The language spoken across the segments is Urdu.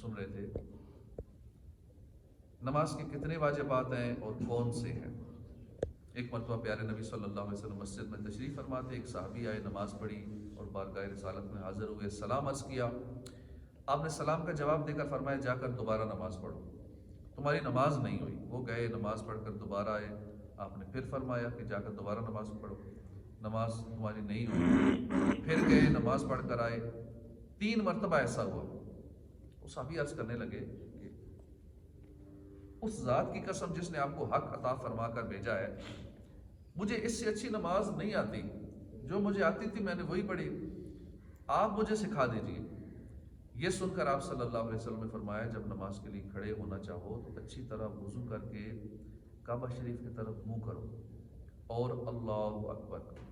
سن رہے تھے نماز کے کتنے واجبات ہیں اور کون سے ہیں۔ ایک مرتبہ پیارے نبی صلی اللہ علیہ وسلم مسجد میں تشریف فرما تھے، ایک صحابی آئے، نماز پڑھی اور بارگاہ رسالت میں حاضر ہوئے، سلام عرض کیا۔ آپ نے سلام کا جواب دے کر فرمایا جا کر دوبارہ نماز پڑھو، تمہاری نماز نہیں ہوئی۔ وہ گئے، نماز پڑھ کر دوبارہ آئے، آپ نے پھر فرمایا کہ جا کر دوبارہ نماز پڑھو، نماز تمہاری نہیں ہوئی۔ پھر گئے، نماز پڑھ کر آئے، 3 مرتبہ ایسا ہوا۔ وہ صحابی عرض کرنے لگے کہ اس ذات کی قسم جس نے آپ کو حق عطا فرما کر بھیجا ہے، مجھے اس سے اچھی نماز نہیں آتی، جو مجھے آتی تھی میں نے وہی پڑھی، آپ مجھے سکھا دیجیے۔ یہ سن کر آپ صلی اللہ علیہ وسلم نے فرمایا جب نماز کے لیے کھڑے ہونا چاہو تو اچھی طرح وضو کر کے کعبہ شریف کی طرف منہ کرو اور اللہ اکبر کرو،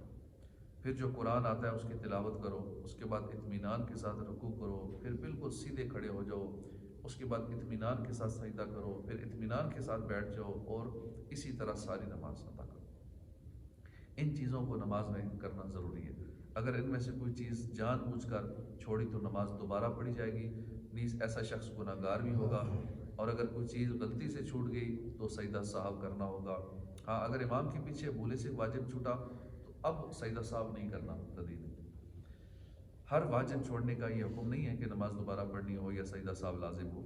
پھر جو قرآن آتا ہے اس کی تلاوت کرو، اس کے بعد اطمینان کے ساتھ رکوع کرو، پھر بالکل سیدھے کھڑے ہو جاؤ، اس کے بعد اطمینان کے ساتھ سجدہ کرو، پھر اطمینان کے ساتھ بیٹھ جاؤ اور اسی طرح ساری نماز ادا کرو۔ ان چیزوں کو نماز میں کرنا ضروری ہے۔ اگر ان میں سے کوئی چیز جان بوجھ کر چھوڑی تو نماز دوبارہ پڑھی جائے گی، نیز ایسا شخص گناہ گار بھی ہوگا، اور اگر کوئی چیز غلطی سے چھوٹ گئی تو سجدہ سہو کرنا ہوگا۔ ہاں، اگر امام کے پیچھے بھولے سے واجب چھوٹا تو اب سجدہ سہو نہیں کرنا تدید ہے۔ ہر واجب چھوڑنے کا یہ حکم نہیں ہے کہ نماز دوبارہ پڑھنی ہو یا سجدہ سہو لازم ہو۔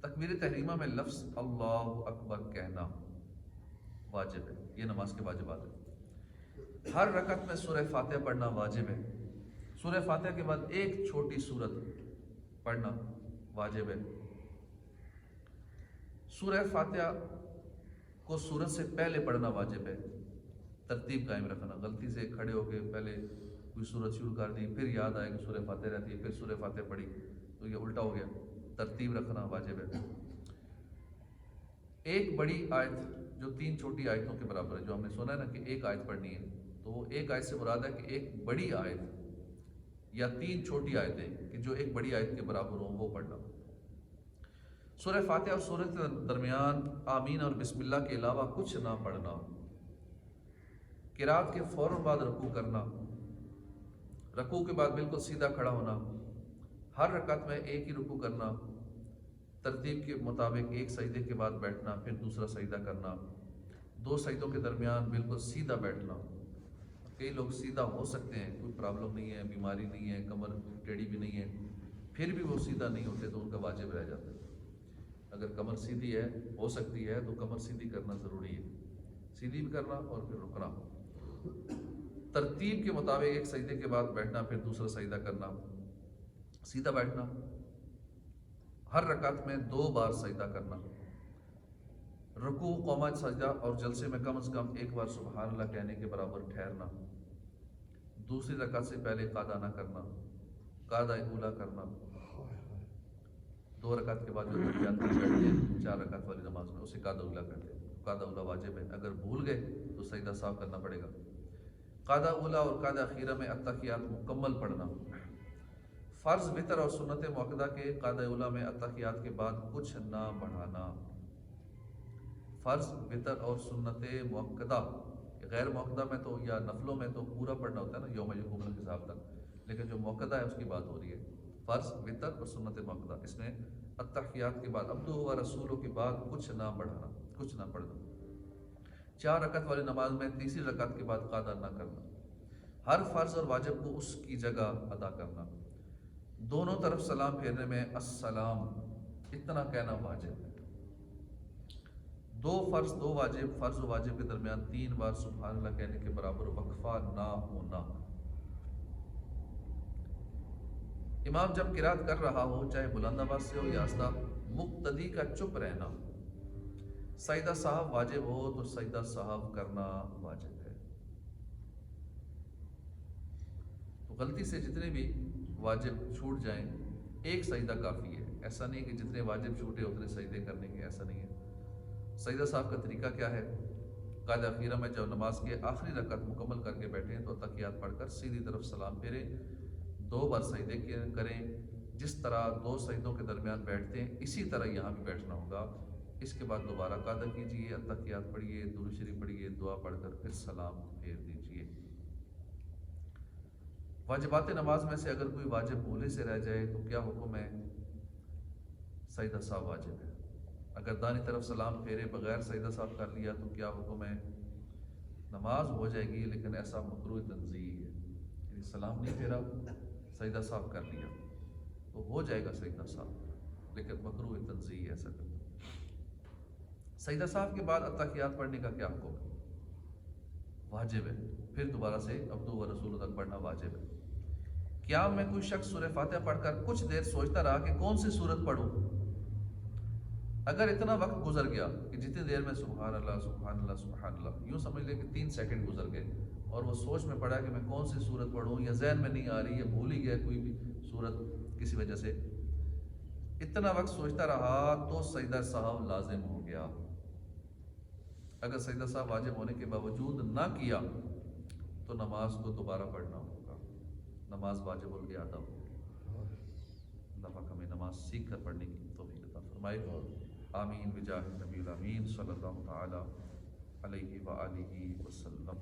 تکبیر تحریمہ میں لفظ اللہ اکبر کہنا واجب ہے، یہ نماز کے واجبات ہیں۔ ہر رکعت میں سورہ فاتحہ پڑھنا واجب ہے، سورہ فاتحہ کے بعد ایک چھوٹی سورت پڑھنا واجب ہے۔ سورہ فاتحہ کو سورت سے پہلے پڑھنا واجب ہے، ترتیب قائم رکھنا، غلطی سے کھڑے ہو کے پہلے کوئی سورت شروع کر دی، پھر یاد آئے کہ سورہ فاتحہ رہتی ہے، پھر سورہ فاتحہ پڑھی تو یہ الٹا ہو گیا، ترتیب رکھنا واجب ہے۔ ایک بڑی آیت جو 3 چھوٹی آیتوں کے برابر ہے، جو ہم نے سنا ہے نا کہ ایک آیت پڑھنی ہے، تو وہ ایک آیت سے مراد ہے کہ ایک بڑی آیت یا 3 چھوٹی آیتیں کہ جو ایک بڑی آیت کے برابر ہوں وہ پڑھنا۔ سورہ فاتحہ اور سورت کے درمیان آمین اور بسم اللہ کے علاوہ کچھ نہ پڑھنا، قرات کے فوراً بعد رکوع کرنا، رکوع کے بعد بالکل سیدھا کھڑا ہونا، ہر رکعت میں ایک ہی رکوع کرنا، ترتیب کے مطابق ایک سجدے کے بعد بیٹھنا، پھر دوسرا سجدہ کرنا، 2 سجدوں کے درمیان بالکل سیدھا بیٹھنا۔ کئی لوگ سیدھا ہو سکتے ہیں، کوئی پرابلم نہیں ہے، بیماری نہیں ہے، کمر ٹیڑھی بھی نہیں ہے، پھر بھی وہ سیدھا نہیں ہوتے تو ان کا واجب رہ جاتا ہے۔ اگر کمر سیدھی ہے، ہو سکتی ہے، تو کمر سیدھی کرنا ضروری ہے، سیدھی بھی کرنا اور پھر رکنا، ترتیب کے مطابق ایک سجدے کے بعد بیٹھنا، پھر دوسرا سجدہ کرنا، سیدھا بیٹھنا، ہر رکعت میں 2 بار سجدہ کرنا، رکوع، قوما، سجدہ اور جلسے میں کم از کم 1 بار سبحان اللہ کہنے کے برابر ٹھہرنا، دوسری رکعت سے پہلے قعدہ نہ کرنا، قعدہ اولا کرنا، 2 رکعت کے بعد جو تحیات میں بیٹھتے ہیں 4 رکعت والی نماز میں اسے قعدہ اولا کہتے ہیں، قعدہ اولا واجب ہے، اگر بھول گئے تو سجدہ سہو کرنا پڑے گا۔ قعدہ اولا اور قعدہ اخیرہ میں التحیات مکمل پڑھنا۔ فرض، وتر اور سنت موقدہ کے قعدہ اولا میں التحیات کے بعد کچھ نہ بڑھانا۔ فرض، وتر اور سنت موقدہ، غیر موقدہ میں تو یا نفلوں میں تو پورا پڑھنا ہوتا ہے نا، یوم یقوم الحساب تک، لیکن جو موقدہ ہے اس کی بات ہو رہی ہے، فرض، وتر اور سنت موقدہ، اس میں التحیات کے بعد عبدہ و رسولہ کے بعد کچھ نہ بڑھانا، کچھ نہ پڑھنا۔ 4 رکعت والی نماز میں تیسری رکعت کے بعد قعدہ نہ کرنا، ہر فرض اور واجب کو اس کی جگہ ادا کرنا، دونوں طرف سلام پھیرنے میں السلام اتنا کہنا واجب ہے، 2 فرض 2 واجب، فرض و واجب کے درمیان 3 بار سبحان اللہ کہنے کے برابر وقفہ نہ ہونا۔ امام جب قرات کر رہا ہو، چاہے بلند آواز سے ہو یا آہستہ، مقتدی کا چپ رہنا۔ سجدہ سہو واجب ہو تو سجدہ سہو کرنا واجب ہے۔ تو غلطی سے جتنے بھی واجب چھوٹ جائیں، ایک سجدہ کافی ہے، ایسا نہیں کہ جتنے واجب چھوٹے اتنے سجدے کرنے کے، ایسا نہیں ہے۔ سجدہ سہو کا طریقہ کیا ہے؟ قعدہ اخیرہ میں جب نماز کے آخری رکعت مکمل کر کے بیٹھیں تو تحیات پڑھ کر سیدھی طرف سلام پھیریں، 2 بار سجدے کریں، جس طرح 2 سجدوں کے درمیان بیٹھتے ہیں اسی طرح یہاں بھی بیٹھنا ہوگا۔ اس کے بعد دوبارہ قعدہ کیجئے، التحیات پڑھیے، درود شریف پڑھیے، دعا پڑھ کر پھر سلام پھیر دیجئے۔ واجبات نماز میں سے اگر کوئی واجب بھولے سے رہ جائے تو کیا حکم ہے؟ سجدہ صاحب واجب ہے. اگر دائیں طرف سلام پھیرے بغیر سجدہ صاحب کر لیا تو کیا حکم ہے؟ نماز ہو جائے گی لیکن ایسا مکروہ تنزیہ ہے، یعنی سلام نہیں پھیرا سجدہ صاحب کر لیا تو ہو جائے گا سجدہ صاحب، لیکن مکروہ تنزیہ ایسا کرنا. سجدہ صاحب کے بعد اتحیات پڑھنے کا کیا حکم ہے؟ واجب ہے. پھر دوبارہ سے عبدو و رسول تک پڑھنا واجب ہے. قیام میں کوئی شخص سورہ فاتحہ پڑھ کر کچھ دیر سوچتا رہا کہ کون سی سورت پڑھوں. اگر اتنا وقت گزر گیا کہ جتنی دیر میں سبحان اللہ سبحان اللہ سبحان اللہ، یوں سمجھ لے کہ 3 سیکنڈ گزر گئے اور وہ سوچ میں پڑا کہ میں کون سی سورت پڑھوں، یا ذہن میں نہیں آ رہی، یا بھول ہی گیا کوئی بھی سورت کسی وجہ سے، اتنا وقت سوچتا رہا تو سجدہ صاحب لازم ہو گیا. اگر سجدہ صاحب واجب ہونے کے باوجود نہ کیا تو نماز کو دوبارہ پڑھنا ہوگا، نماز واجب الادا ہوگی. اللہ پاک ہمیں نماز سیکھ کر پڑھنے کی توفیق عطا فرمائے. آمین بجاہ نبی الامین صلی اللہ تعالی علیہ وآلہ وسلم.